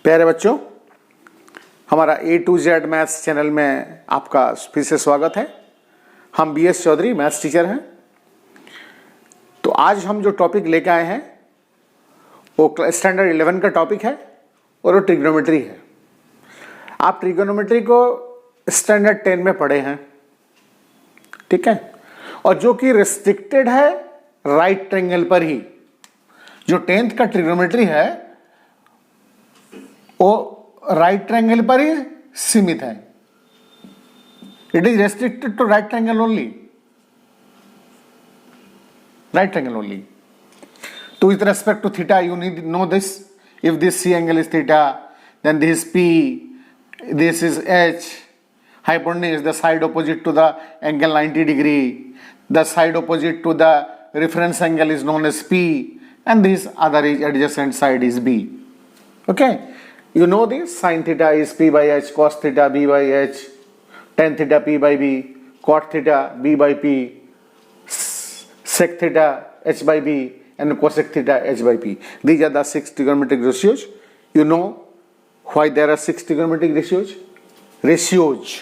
प्यारे बच्चों, हमारा A to Z maths channel में आपका फिर से स्वागत है। हम BS चौधरी मैथ्स टीचर हैं। तो आज हम जो टॉपिक लेके आए हैं वो स्टैंडर्ड 11 का टॉपिक है और वो ट्रिग्नोमेट्री है। आप ट्रिग्नोमेट्री को स्टैंडर्ड 10 में पढ़े हैं, ठीक है, और जो कि रिस्ट्रिक्टेड है राइट ट्रायंगल पर ही। जो 10th का ट्रिग्नोमेट्री है वो राइट ट्रायंगल पर ही सीमित है। It is restricted to right triangle only, right triangle only. तो with respect to theta you need know this. If this C angle is theta, then this P, this is H, hypotenuse is the side opposite to the angle 90 degree. The side opposite to the reference angle is known as P, and this other is adjacent side is B. Okay, you know this. Sin theta is P by H, cos theta B by H, tan theta P by B, cot theta B by P, sec theta H by B, and cosec theta H by P. These are the 6 trigonometric ratios. You know why there are 6 trigonometric ratios? Ratios.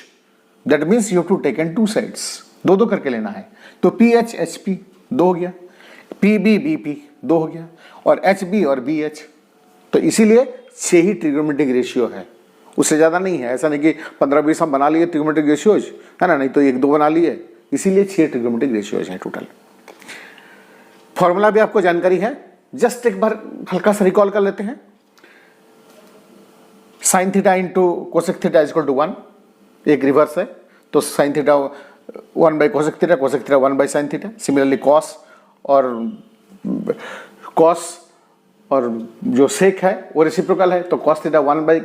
That means you have to take in two sides. दो करके लेना है। तो P H H P 2 हो गया, P B B P 2 हो गया, और एच बी और बी एच। तो इसीलिए 6 ही ट्रिग्नोमेट्रिक रेशियो है, उससे ज़्यादा नहीं है। ऐसा नहीं कि 15-20 हम बना लिए ट्रिग्नोमेट्रिक रेशियोज, है ना, नहीं तो 1-2 बना लिए। इसीलिए 6 ट्रिग्नोमेट्रिक रेशियोज हैं टोटल। फॉर्मूला भी आपको जानकारी है, जस्ट एक बार हल्का सा रिकॉल कर लेते हैं। Sine theta into cosec theta is equal to 1, एक रिवर्स है, तो sine theta 1 by cosec theta, cosec theta 1 by sine theta. Similarly cos और जो सेक है वो रेसिप्रोकल है, तो cos theta 1 by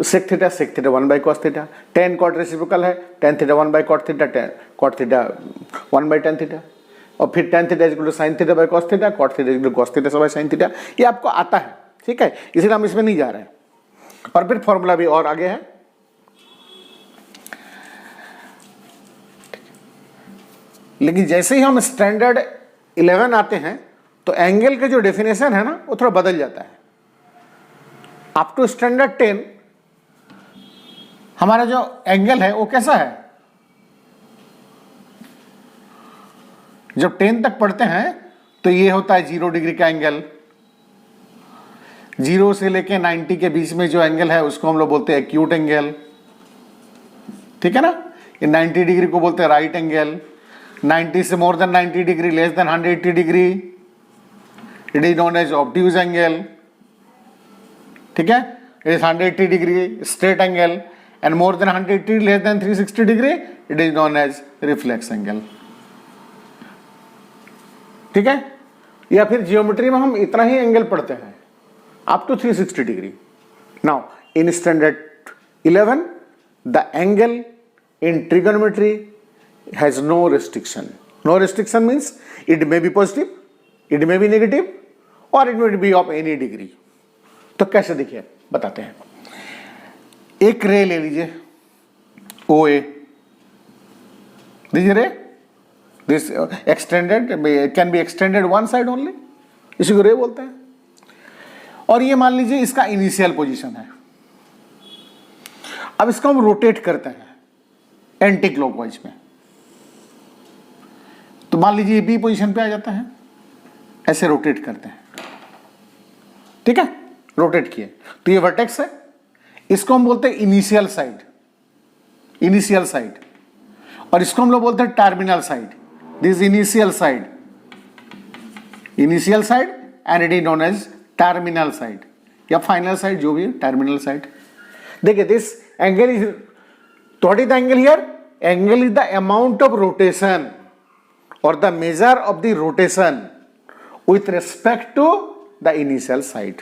sec theta, sec theta 1 by cos theta. Tan cot reciprocal है, tan theta 1 by cot theta, cot theta 1 by tan theta, और फिर tan theta equal to sine theta by cos theta, cot theta equal to cos theta by sine theta. ये आपको आता है, ठीक है, इसलिए हम इसमें नहीं जा रहे हैं। और फिर फॉर्मूला भी और आगे है। लेकिन जैसे ही हम स्टैंडर्ड 11 आते हैं तो एंगल के जो डेफिनेशन है ना वो थोड़ा बदल जाता है। अप टू स्टैंडर्ड 10 हमारा जो एंगल है वो कैसा है, जब 10 तक पढ़ते हैं तो ये होता है 0 डिग्री का एंगल। 0 से लेके 90 के बीच में जो एंगल है उसको हम लोग बोलते हैं एक्यूट एंगल, ठीक है ना। ये 90 डिग्री को बोलते हैं राइट एंगल। 90 से more than 90 degree, less than 180 degree, it is known as obtuse angle, ठीक है। It is 180 degree straight angle, and more than 180 less than 360 degree, it is known as reflex angle, ठीक है। या फिर geometry में हम इतना ही एंगल पढ़ते हैं, up to 360 degree. Now in standard 11 the angle in trigonometry has no restriction. No restriction means it may be positive, it may be negative, or it may be of any degree. तो कैसे देखिए बताते हैं। एक रे ले लीजिए OA, this रे, this extended can be extended one side only, इसी को रे बोलते हैं। और ये मान लीजिए इसका इनिशियल पोजीशन है। अब इसको हम रोटेट करते हैं एंटी क्लॉकवाइज में, तो मान लीजिए बी पोजीशन पे आ जाता है, ऐसे रोटेट करते हैं, ठीक है। रोटेट किए तो ये वर्टेक्स है, इसको हम बोलते हैं इनिशियल साइड, इनिशियल साइड, और इसको हम लोग बोलते हैं terminal side. This initial side, initial side, and it is known as terminal side या फाइनल साइड, जो भी है टर्मिनल साइड। देखिए this angle is, what is the angle here? Angle is the amount of rotation और the measure of the rotation with respect to the initial side.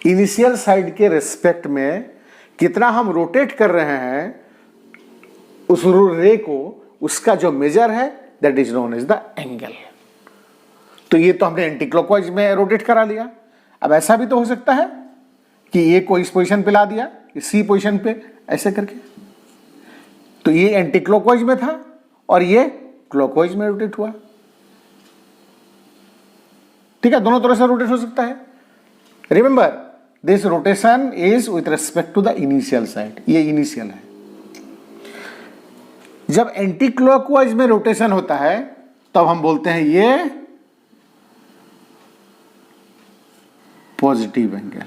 Initial side के respect में कितना हम rotate कर रहे हैं उस रे को, उसका जो मेजर है that is known as the angle. तो ये तो हमने एंटी क्लॉकवाइज में रोटेट करा लिया। अब ऐसा भी तो हो सकता है कि ये को इस पोजीशन पे ला दिया, इस सी पोजीशन पे ऐसे करके, तो ये एंटी क्लॉकवाइज में था और ये क्लॉकवाइज में रोटेट हुआ, ठीक है। दोनों तरह से रोटेट हो सकता है। Remember this rotation is with respect to the initial side, ये इनिशियल है। जब एंटी क्लॉकवाइज में रोटेशन होता है तब हम बोलते हैं ये पॉजिटिव एंगल,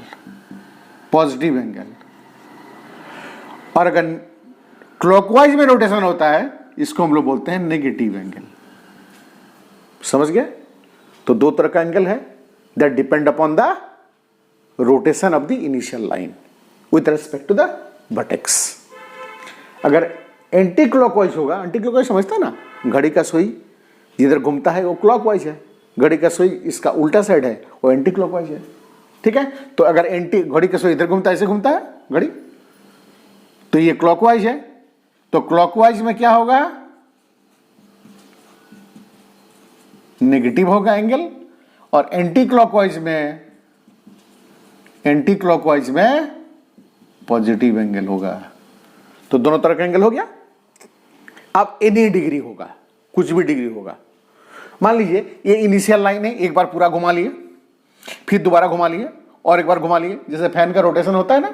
पॉजिटिव एंगल। और अगर क्लॉकवाइज में रोटेशन होता है इसको हम लोग बोलते हैं नेगेटिव एंगल। समझ गए? तो दो तरह का एंगल है that depend upon the rotation of the initial line with respect to the vertex. अगर एंटी क्लॉकवाइज होगा, एंटी क्लॉकवाइज समझता ना, घड़ी का सुई जिधर घूमता है वो क्लॉकवाइज है, घड़ी का सुई इसका उल्टा साइड है वो एंटी क्लॉकवाइज है। ठीक है, तो अगर एंटी घड़ी का सुई इधर घूमता है, ऐसे घूमता है घड़ी, तो ये क्लॉकवाइज है। तो क्लॉकवाइज में क्या होगा? नेगेटिव होगा एंगल, और एंटी क्लॉकवाइज में पॉजिटिव एंगल होगा। तो दोनों तरह का एंगल हो गया। अब एनी डिग्री होगा, कुछ भी डिग्री होगा। मान लीजिए ये इनिशियल लाइन है, एक बार पूरा घुमा लिए, फिर दोबारा घुमा लिए और एक बार घुमा लिए, जैसे फैन का रोटेशन होता है ना,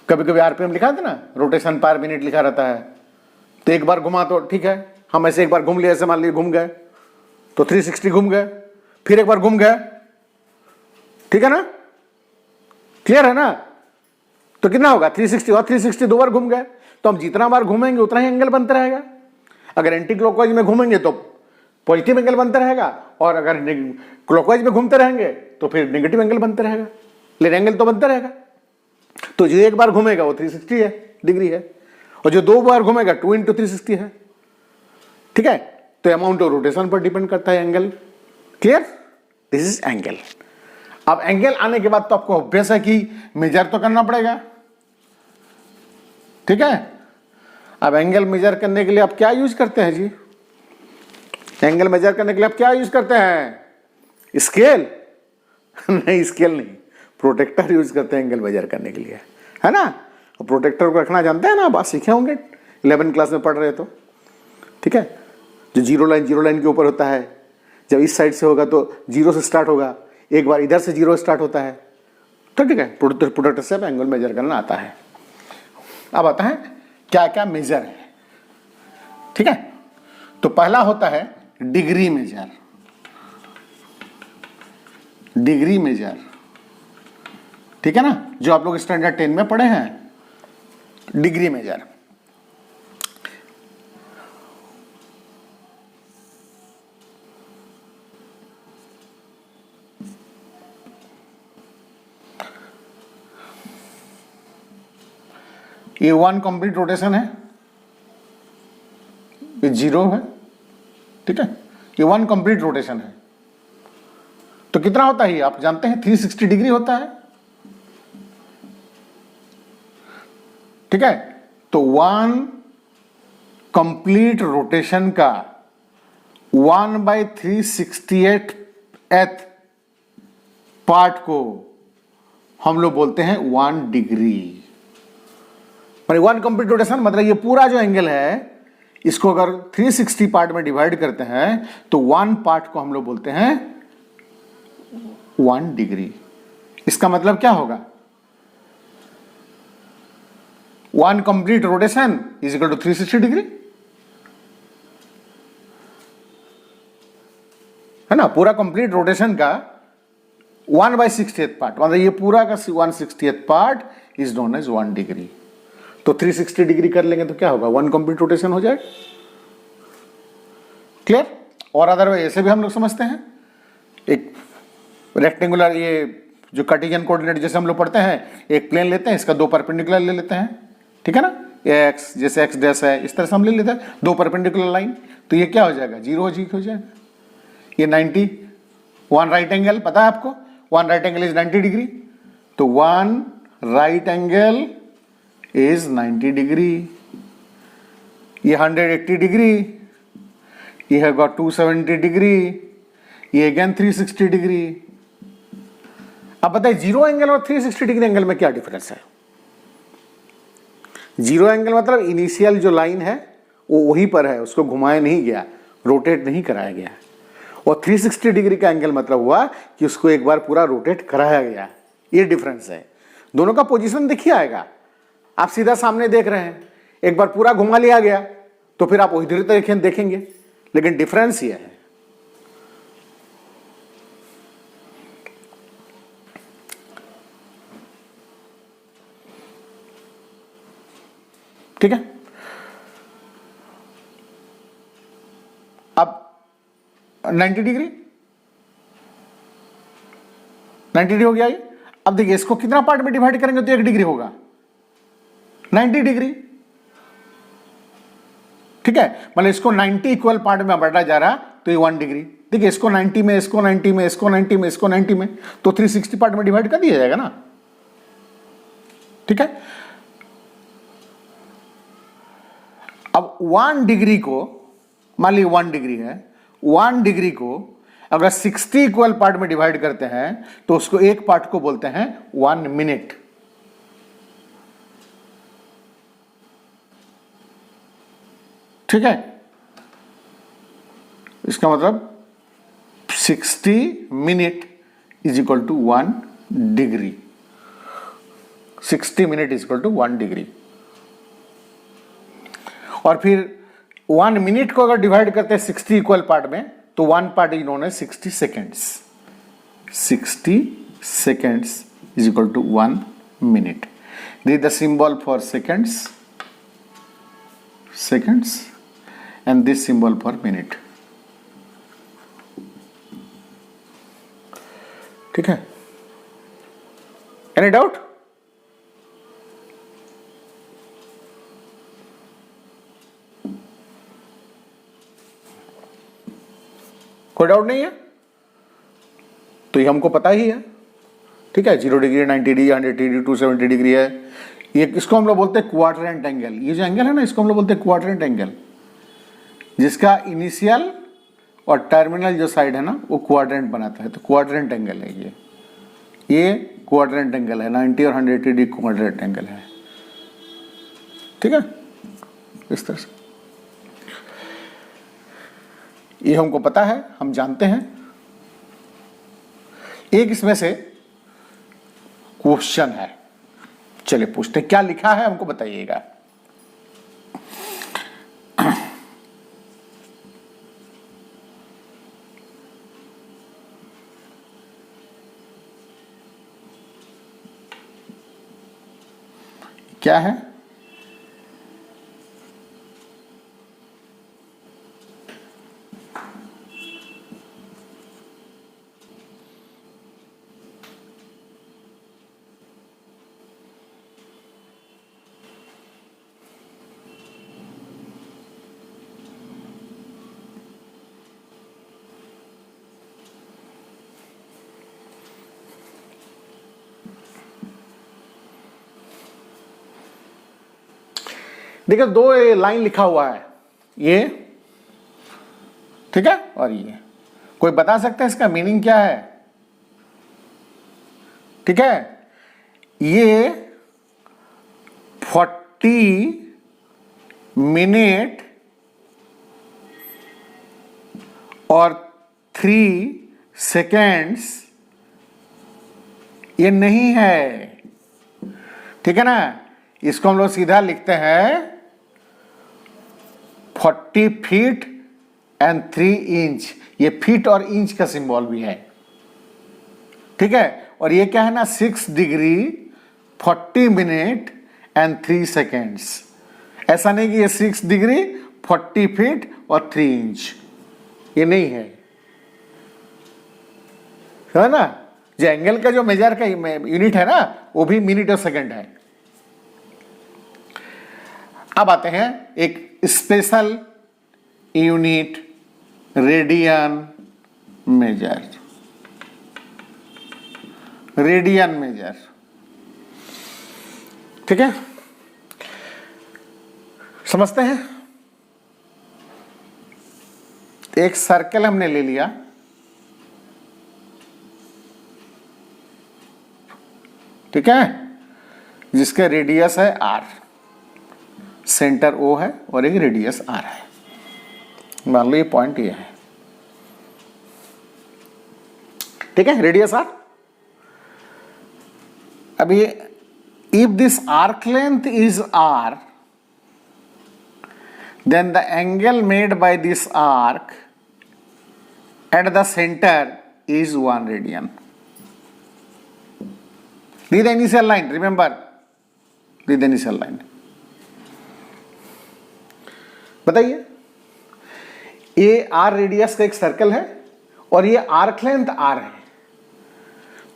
कभी कभी आरपीएम लिखा था ना, रोटेशन पर मिनट लिखा रहता है। तो एक बार घुमा तो ठीक है, हम ऐसे एक बार घूम लिए, ऐसे मान लिए घूम गए तो 360 घूम गए, फिर एक बार घूम गए, ठीक है ना, क्लियर है ना? तो कितना होगा? 360 और 360 दो बार घूम गए, तो हम जितना बार घूमेंगे उतना ही एंगल बनता रहेगा। अगर एंटी क्लॉकवाइज में घूमेंगे तो पॉजिटिव एंगल बनता रहेगा, और अगर क्लॉकवाइज में घूमते रहेंगे तो फिर नेगेटिव एंगल बनता रहेगा, लेकिन एंगल तो बनता रहेगा। तो जो एक बार घूमेगा वो 360 है, डिग्री है, और जो दो बार घूमेगा 2 × 360 है। ठीक है, तो अमाउंट ऑफ रोटेशन पर डिपेंड करता है angle. Clear? This is angle. अब एंगल आने के बाद तो आपको ऑब्वियस है कि मेजर तो करना पड़ेगा। ठीक है, अब एंगल मेजर करने के लिए आप क्या यूज करते हैं जी? एंगल मेजर करने के लिए आप क्या यूज करते हैं? स्केल? नहीं, स्केल नहीं, प्रोटेक्टर यूज करते हैं एंगल मेजर करने के लिए, है ना? और प्रोटेक्टर को रखना जानते हैं ना, बात सीखे होंगे 11 क्लास में पढ़ रहे तो। ठीक है, जो जीरो लाइन के ऊपर होता है, जब इस साइड से होगा तो 0 से स्टार्ट होगा, एक बार इधर से 0 स्टार्ट होता है। तो ठीक है, प्रोटेक्टर से एंगल मेजर करना आता है। अब आता है क्या क्या मेजर है। ठीक है, तो पहला होता है डिग्री मेजर। डिग्री मेजर, ठीक है ना, जो आप लोग स्टैंडर्ड 10 में पढ़े हैं, डिग्री मेजर। ये 1 कंप्लीट रोटेशन है, ये 0 है। ठीक है, ये 1 कंप्लीट रोटेशन है। तो कितना होता है? आप जानते हैं 360 डिग्री होता है। ठीक है, तो 1 कंप्लीट रोटेशन का 1/368th पार्ट को हम लोग बोलते हैं 1 डिग्री। 1 कंप्लीट रोटेशन मतलब ये पूरा जो एंगल है, इसको अगर 360 पार्ट में डिवाइड करते हैं तो 1 पार्ट को हम लोग बोलते हैं 1 डिग्री। इसका मतलब क्या होगा? 1 complete rotation is equal to 360 degree, है ना? पूरा कंप्लीट रोटेशन का 1/60th पार्ट, मतलब ये पूरा का 1/60th part is known as 1 degree. तो 360 डिग्री कर लेंगे तो क्या होगा? 1 कंप्लीट रोटेशन हो जाएगा। क्लियर? और अदरवाइज ऐसे भी हम लोग समझते हैं, एक रेक्टेंगुलर, ये जो कार्टेशियन कोऑर्डिनेट जैसे हम लोग पढ़ते हैं, एक प्लेन लेते हैं, इसका 2 परपेंडिकुलर ले लेते हैं। ठीक है ना, ये एक्स जैसे एक्स डैश है, इस तरह से हम ले लेते हैं 2 परपेंडिकुलर लाइन। तो ये क्या हो जाएगा? 0 हो जाएगा। ये 90, 1 राइट एंगल, पता है आपको 1 राइट एंगल इज 90 डिग्री। तो 1 राइट एंगल इज 90 डिग्री। ये 180 डिग्री, ये है 270 डिग्री, ये अगेन 360 डिग्री। अब बताइए 0 एंगल और 360 डिग्री एंगल में क्या डिफरेंस है? 0 एंगल मतलब इनिशियल जो लाइन है वो वहीं पर है, उसको घुमाया नहीं गया, रोटेट नहीं कराया गया। और 360 डिग्री का एंगल मतलब हुआ कि उसको एक बार पूरा रोटेट कराया गया। ये डिफरेंस है। दोनों का पोजीशन देखिए आएगा, आप सीधा सामने देख रहे हैं, एक बार पूरा घुमा लिया गया तो फिर आप उधर तरीके देखेंगे, लेकिन डिफरेंस ये है। ठीक है, अब 90 डिग्री, 90 डिग्री हो गया ये। अब देखिए इसको कितना पार्ट में डिवाइड करेंगे तो 1 डिग्री होगा, 90 डिग्री। ठीक है, मतलब इसको 90 इक्वल पार्ट में बांटा जा रहा तो ये 1 डिग्री। देखिए इसको 90 में, इसको 90 में, इसको 90 में, इसको 90 में, तो 360 पार्ट में डिवाइड कर दिया जाएगा ना। ठीक है, अब 1 डिग्री को, मान लीजिए 1 डिग्री है, 1 डिग्री को अगर 60 इक्वल पार्ट में डिवाइड करते हैं तो उसको एक पार्ट को बोलते हैं 1 मिनट। ठीक है, इसका मतलब 60 minute is equal to 1 degree. 60 minute is equal to 1 degree. और फिर 1 मिनट को अगर डिवाइड करते हैं 60 इक्वल पार्ट में तो 1 part is known as 60 seconds. 60 seconds is equal to 1 minute. This is the symbol for seconds, seconds, and this symbol for minute. ठीक है, एनी डाउट? कोई डाउट नहीं है? तो ये हमको पता ही है। ठीक है, 0 डिग्री, 90 डिग्री, 180 डिग्री, 270 डिग्री है। ये इसको हम लोग बोलते हैं क्वाड्रेंट एंगल। ये जो एंगल है ना, इसको हम लोग बोलते हैं क्वाड्रेंट एंगल, जिसका इनिशियल और टर्मिनल जो साइड है ना वो क्वाड्रेंट बनाता है, तो क्वाड्रेंट एंगल है ये क्वाड्रेंट एंगल है। 90 और 180 डिग्री क्वाड्रेंट एंगल है। ठीक है, इस तरह से ये हमको पता है, हम जानते हैं। एक इसमें से क्वेश्चन है, चलिए पूछते हैं। क्या लिखा है हमको बताइएगा। क्या है? देखिए दो लाइन लिखा हुआ है, ये ठीक है, और ये। कोई बता सकता है इसका मीनिंग क्या है? ठीक है, ये 40 मिनट और 3 सेकेंड्स ये नहीं है। ठीक है ना, इसको हम लोग सीधा लिखते हैं 40 फीट एंड 3 इंच। ये फीट और इंच का सिंबल भी है। ठीक है, और ये क्या है ना, 6 डिग्री 40 मिनट एंड 3 सेकेंड्स। ऐसा नहीं कि ये 6 डिग्री 40 फीट और 3 इंच, ये नहीं है। है ना, जो एंगल का जो मेजर का यूनिट है ना वो भी मिनट और सेकंड है। अब आते हैं एक special unit, radian major. Radian major, ठीक है, समझते हैं। एक सर्कल हमने ले लिया, ठीक है, जिसका रेडियस है r, सेंटर O है और एक रेडियस r है। मान लो ये पॉइंट ये है, ठीक है, रेडियस r। अभी if this arc length is R, then the angle made by this arc at the center is 1 radian. Read the initial line, remember, read the initial line. बताइए, ये आर रेडियस का एक circle है और ये arc length are है,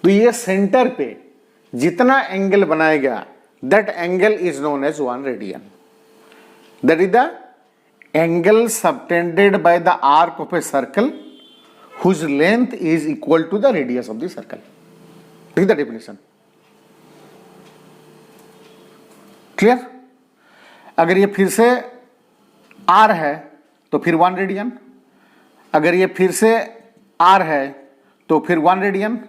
तो ये सेंटर पे जितना एंगल बनाएगा that angle is known as 1 radian. That is the angle subtended by the arc of a circle whose length is equal to the radius of the circle. This is the definition. Clear? अगर ये फिर से r है तो फिर 1 radian, अगर ये फिर से r है तो फिर 1 रेडियन,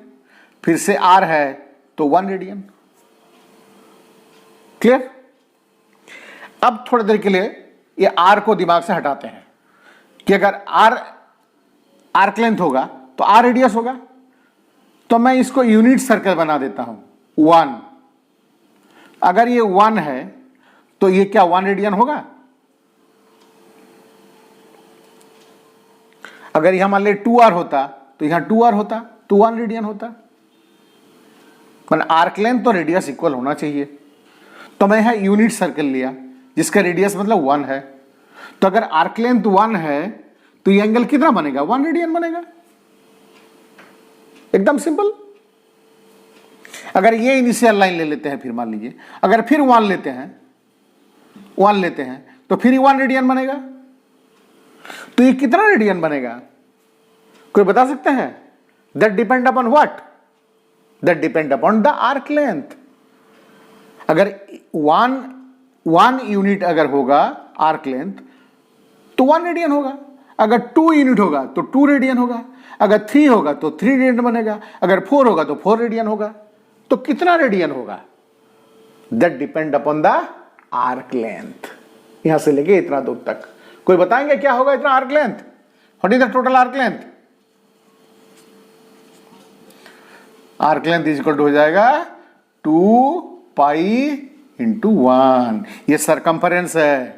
फिर से r है तो 1 रेडियन. क्लियर? अब थोड़ी देर के लिए ये आर को दिमाग से हटाते हैं कि अगर आर आर्क लेंथ होगा तो आर रेडियस होगा, तो मैं इसको यूनिट सर्कल बना देता हूं 1. अगर ये 1 है तो ये क्या 1 रेडियन होगा? अगर यहां मान ले 2r होता तो यहां 2r होता तो 1 रेडियन होता. आर्क लेंथ तो रेडियस इक्वल होना चाहिए, तो मैं यहां यूनिट सर्कल लिया जिसका रेडियस मतलब 1 है. तो अगर आर्क लेंथ 1 है तो ये एंगल कितना बनेगा? 1 रेडियन बनेगा. एकदम सिंपल. अगर ये इनिशियल लाइन ले लेते हैं, फिर मान लीजिए अगर फिर 1 लेते हैं तो फिर ये 1 रेडियन बनेगा. तो ये कितना रेडियन बनेगा? कोई बता सकते हैं? That depend upon what? That depend upon the arc length. अगर 1 यूनिट अगर होगा आर्क लेंथ तो 1 रेडियन होगा, अगर 2 यूनिट होगा तो 2 रेडियन होगा, अगर 3 होगा तो 3 रेडियन बनेगा, अगर 4 होगा तो 4 रेडियन होगा. तो कितना रेडियन होगा? That depend upon the arc length. यहां से लेके इतना दूर तक कोई बताएंगे क्या होगा इतना arc length? What is the total arc length? Arc length is equal to हो जाएगा 2 पाई इंटू 1. ये सरकम्फरेंस है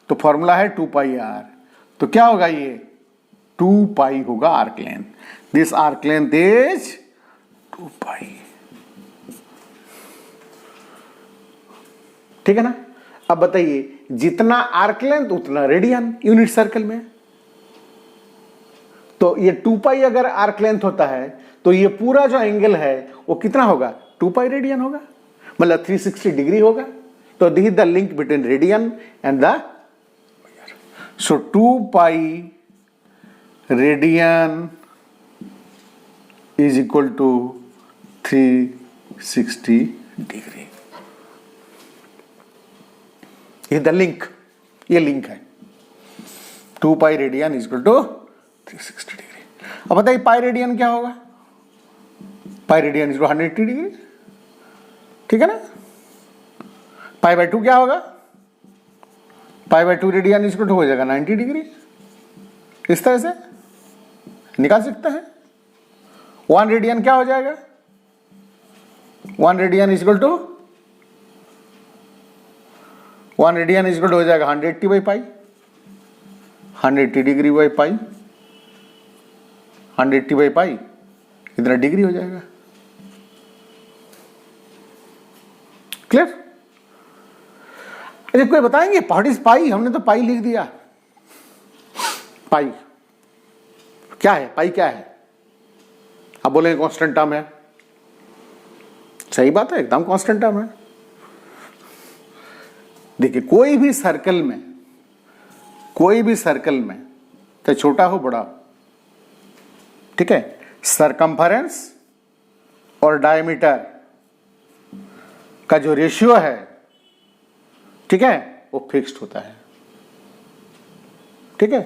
तो फॉर्मूला है 2 पाई आर. तो क्या होगा? ये 2 पाई होगा arc length. This arc length is 2 पाई. ठीक है ना? अब बताइए, जितना आर्क लेंथ उतना रेडियन यूनिट सर्कल में. तो ये 2 पाई अगर आर्क लेंथ होता है तो ये पूरा जो एंगल है वो कितना होगा? 2 पाई रेडियन होगा, मतलब 360 डिग्री होगा. तो this is the link between radian and the, so 2 pi radian is equal to 360 degree. ये द लिंक, ये लिंक है. 2 pi radian is equal to 360 degree. अब बताइए पाई रेडियन क्या होगा? Pi radian is 180 degree. ठीक है ना? पाई बाय 2 क्या होगा? Pi by 2 radian is equal to हो जाएगा 90 डिग्री. इस तरह से निकाल सकते हैं. 1 रेडियन क्या हो जाएगा? 1 radian is equal to 1 radian is equal to हो जाएगा 180 by pi. 180 degree by pi, 180 by pi इतना डिग्री हो जाएगा. क्लियर? अरे कोई बताएंगे व्हाट इज पाई? हमने तो पाई लिख दिया. पाई क्या है? पाई क्या है? आप बोलेंगे कांस्टेंट टर्म है. सही बात है, एकदम कांस्टेंट टर्म है. देखिए कोई भी सर्कल में चाहे छोटा हो बड़ा हो, ठीक है, सरकम्फरेंस और डायमीटर का जो रेशियो है, ठीक है, वो फिक्स्ड होता है. ठीक है,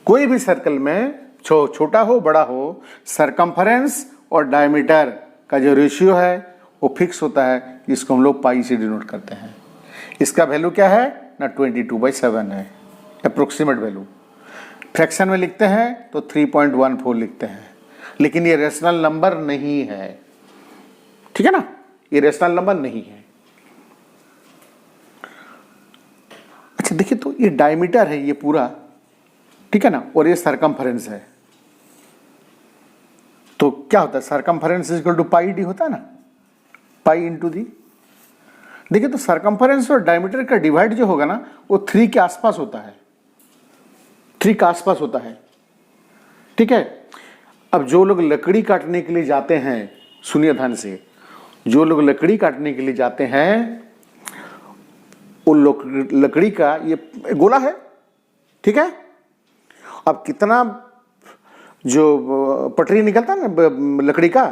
कोई भी सर्कल में छोटा हो बड़ा हो, सरकम्फरेंस और डायमीटर का जो रेशियो है वो फिक्स होता है. इसको हम लोग पाई से डिनोट करते हैं. इसका वैल्यू क्या है ना? 22/7 है अप्रोक्सीमेट वैल्यू. फ्रैक्शन में लिखते हैं तो 3.14 लिखते हैं, लेकिन ये रेशनल नंबर नहीं है. ठीक है ना? ये रेशनल नंबर नहीं है। अच्छा देखिए, तो ये डायमीटर है ये पूरा, ठीक है ना, और ये सरकमफेरेंस है। तो क्या होता है, circumference is equal to pi D होता है ना, पाई इंटू डी। देखिए, तो सरकमफेरेंस और डायमीटर का डिवाइड जो होगा ना वो 3 के आसपास होता है, 3 के आसपास होता है, ठीक है। अब जो लोग लकड़ी काटने के लिए जाते हैं, सुनिए ध्यान से, जो लोग लकड़ी काटने के लिए जाते हैं वो लकड़ी का ये गोला है, ठीक है। अब कितना जो पटरी निकलता है ना लकड़ी का,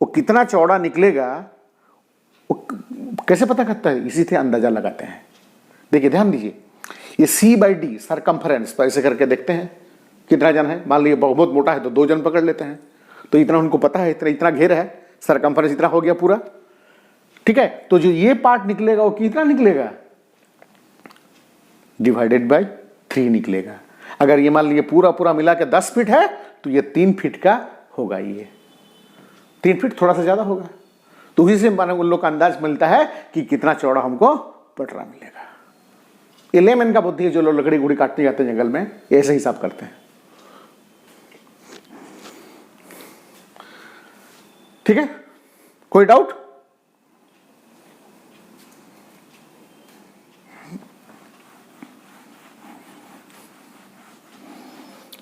वो कितना चौड़ा निकलेगा वो कैसे पता करता है, इसी से अंदाजा लगाते हैं। देखिए ध्यान दीजिए, ये C/D सरकमफेरेंस पर ऐसे करके देखते हैं कितना जन है। मान लीजिए बहुत मोटा है तो 2 जन पकड़ लेते हैं, तो इतना उनको पता है, इतना घेर है, सरकमफेरेंस इतना हो गया पूरा, ठीक है। तो जो ये पार्ट निकलेगा वो कितना निकलेगा, डिवाइडेड बाय 3 निकलेगा। अगर ये मान लीजिए पूरा पूरा मिला के 10 फीट है तो ये 3 फीट का होगा, ये 3 फीट थोड़ा सा ज्यादा होगा। तो इसी से उन लोग का अंदाज मिलता है कि कितना चौड़ा हमको पटरा मिलेगा। ये लेमैन का बुद्धि है, जो लोग लकड़ी गुड़ी काटते जाते हैं जंगल में, ऐसे हिसाब करते हैं, ठीक है। कोई डाउट?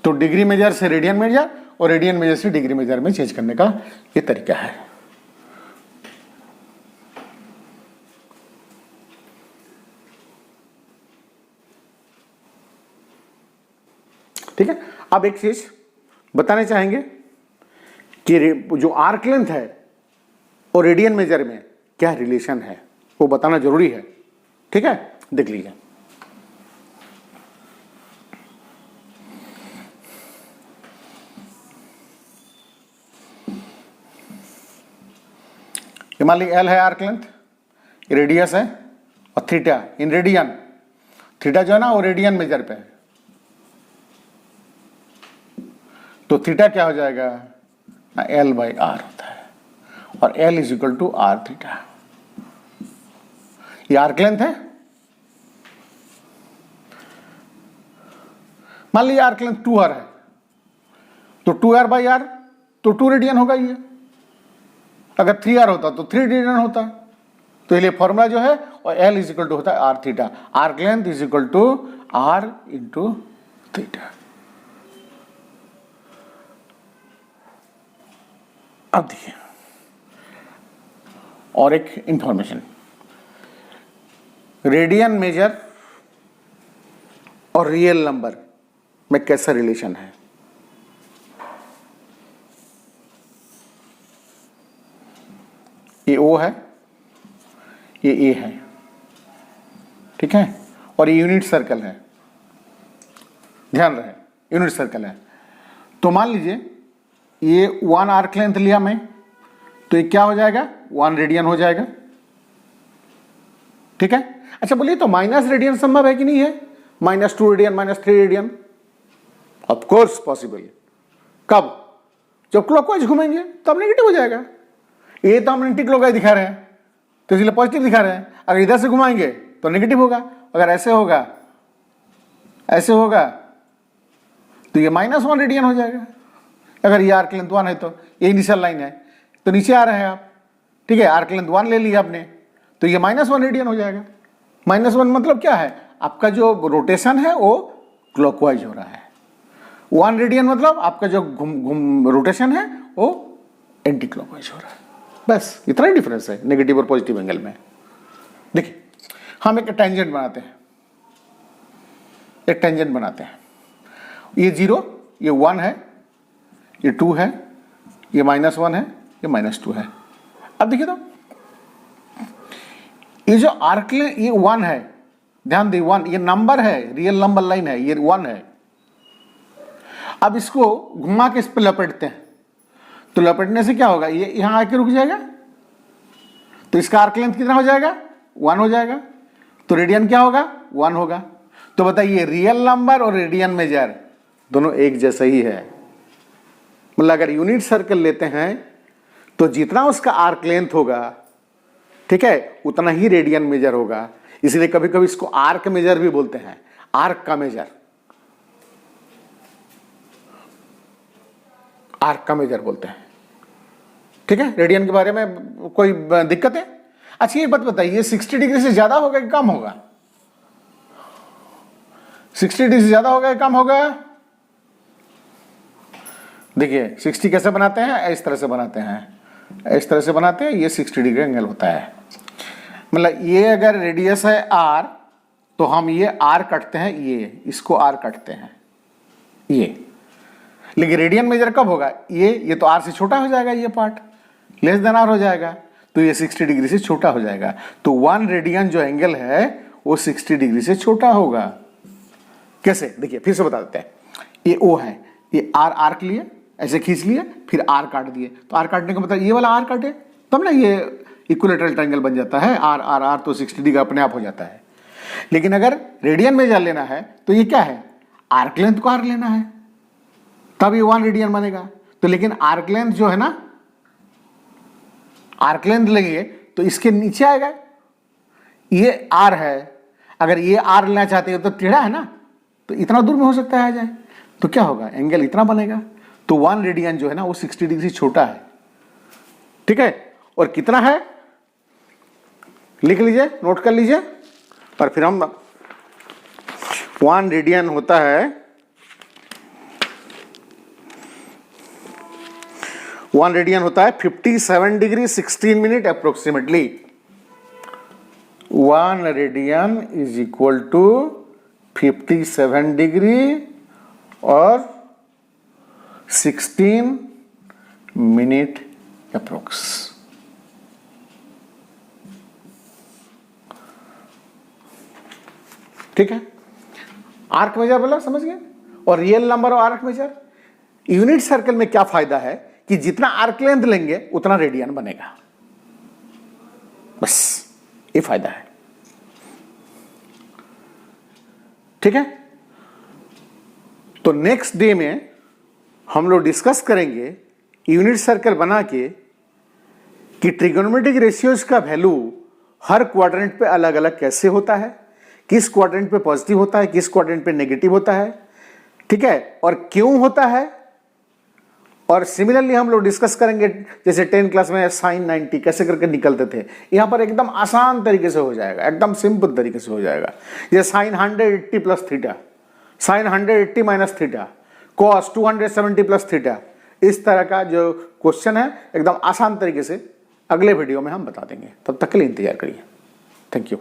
तो डिग्री मेजर से रेडियन मेजर और रेडियन मेजर से डिग्री मेजर में चेंज करने का ये तरीका है। ठीक है। अब एक चीज बताने चाहेंगे कि जो आर्क लेंथ है और रेडियन मेजर में क्या रिलेशन है, वो बताना जरूरी है, ठीक है। देख लीजिए, मान ली L है आर्क लेंथ, रेडियस है और थीटा इन रेडियन, थीटा जो है ना वो रेडियन मेजर पे है, तो थीटा क्या हो जाएगा, L/R होता है, और L is equal to R theta. ये आर्क लेंथ है, मान लीजिए आर्क लेंथ 2R है, तो 2R/R तो 2 रेडियन होगा ये। अगर 3R होता तो 3 रेडियन होता। तो ये फॉर्मूला जो है और L इज इक्वल टू होता है R theta, arc length is equal to R into theta. अब देखिए और एक इंफॉर्मेशन, रेडियन मेजर और रियल नंबर में कैसा रिलेशन है। ये O है, ये A है, ठीक है, और ये यूनिट सर्कल है, ध्यान रहे यूनिट सर्कल है। तो मान लीजिए ये 1 आर्क लेंथ लिया मैं, तो ये क्या हो जाएगा, 1 रेडियन हो जाएगा, ठीक है। अच्छा बोलिए, तो माइनस रेडियन संभव है कि नहीं है, -2 radian, -3 radian? Of course possible. कब, जब क्लॉकवाइज घूमेंगे तब नेगेटिव हो जाएगा। ये तो हम एंटी क्लॉकवाइज दिखा रहे हैं तो इसलिए पॉजिटिव दिखा रहे हैं, अगर इधर से घुमाएंगे तो नेगेटिव होगा, अगर ऐसे होगा ऐसे होगा तो ये -1 रेडियन हो जाएगा। अगर ये आर्क लेंथ 1 है तो ये इनिशियल लाइन है, तो नीचे आ रहे हैं आप, ठीक है, आर्क लेंथ 1 ले लिया आपने, तो ये -1 रेडियन हो जाएगा। -1 मतलब क्या है, आपका जो रोटेशन है वो क्लॉकवाइज हो रहा है। 1 रेडियन मतलब आपका जो रोटेशन है वो एंटी क्लॉकवाइज हो रहा है। बस इतना ही डिफरेंस है नेगेटिव और पॉजिटिव एंगल में। देखिए हम एक टेंजेंट बनाते हैं, एक टेंजेंट बनाते हैं, ये 0, ये 1 है, ये 2 है, ये -1 है, ये -2 है। अब देखिए तो ये जो आर्क लेंथ ये 1 है, ध्यान दी 1 ये नंबर है, रियल नंबर लाइन है, ये 1 है। अब इसको घुमा के इस पर लपेटते हैं, तो लपेटने से क्या होगा, ये यहां आके रुक जाएगा, तो इसका आर्क लेंथ कितना हो जाएगा, 1 हो जाएगा, तो रेडियन क्या होगा, 1 होगा। तो बताइए रियल नंबर और रेडियन मेजर दोनों एक जैसा ही है। मतलब अगर यूनिट सर्कल लेते हैं तो जितना उसका आर्क लेंथ होगा ठीक है, उतना ही रेडियन मेजर होगा। इसलिए कभी कभी इसको आर्क मेजर भी बोलते हैं, आर्क का मेजर, आर्क का मेजर बोलते हैं। ठीक है, रेडियन के बारे में कोई दिक्कत है? अच्छा ये बात बताइए, 60 डिग्री से ज्यादा होगा कि कम होगा? 60 डिग्री से ज्यादा होगा कि कम होगा? देखिए 60 कैसे बनाते हैं, इस तरह से बनाते हैं, इस तरह से बनाते हैं, ये 60 डिग्री एंगल होता है। मतलब ये अगर रेडियस है r, तो हम ये r कटते हैं, ये इसको r कटते हैं ये। लेकिन रेडियन मेजर कब होगा? ये तो r से छोटा हो जाएगा, ये पार्ट लेस देन r हो जाएगा, तो ये 60 डिग्री से छोटा हो जाएगा। तो 1 रेडियन जो एंगल है वो 60 डिग्री से छोटा होगा। कैसे? देखिए फिर से बता देते हैं। ये O है, ये r आर्क लिए, ऐसे खींच लिए, फिर r काट दिए। तो r काटने का मतलब ये वाला r काटे तब ना ये इक्विलेटरल ट्रायंगल बन जाता है, r r r, तो 60 डिग्री अपने आप हो जाता है। लेकिन अगर रेडियन मेजर लेना है तो ये क्या है, आर्क लेंथ को r लेना है, तब ये 1 रेडियन बनेगा। तो लेकिन आर्क लेंथ जो है ना, आर्क लेंथ लेंगे तो इसके नीचे आएगा, ये r है, अगर ये r लेना चाहते हो तो टेढ़ा है ना, तो इतना दूर में हो सकता है आ जाए, तो क्या होगा, एंगल इतना बनेगा। तो 1 रेडियन जो है ना वो 60 डिग्री से छोटा है। ठीक है, और कितना है लिख लीजिए, नोट कर लीजिए, और फिर हम 1 रेडियन होता है 1 रेडियन होता है 57 degree 16 minute approximately. 1 radian is equal to 57 degree और 16 मिनट अप्रोक्स। ठीक है, आर्क मेजर बोला, समझ गए? और रियल नंबर और आर्क मेजर, यूनिट सर्कल में क्या फायदा है कि जितना आर्क लेंथ लेंगे उतना रेडियन बनेगा, बस ये फायदा है। ठीक है, तो नेक्स्ट डे में हम लोग डिस्कस करेंगे यूनिट सर्कल बना के कि ट्रिगोनोमेट्रिक रेशियोज का वैल्यू हर क्वाड्रेंट पे अलग अलग कैसे होता है, किस क्वाड्रेंट पे पॉजिटिव होता है, किस क्वाड्रेंट पे नेगेटिव होता है, ठीक है, और क्यों होता है। और सिमिलरली हम लोग डिस्कस करेंगे जैसे 10 क्लास में साइन 90 कैसे करके निकलते थे, यहां पर एकदम आसान तरीके से हो जाएगा, एकदम सिंपल तरीके से हो जाएगा। जैसे sine 180 plus theta, sine 180 minus theta, cos 270 plus theta, इस तरह का जो क्वेश्चन है एकदम आसान तरीके से अगले वीडियो में हम बता देंगे। तब तक के लिए इंतजार करिए। Thank you.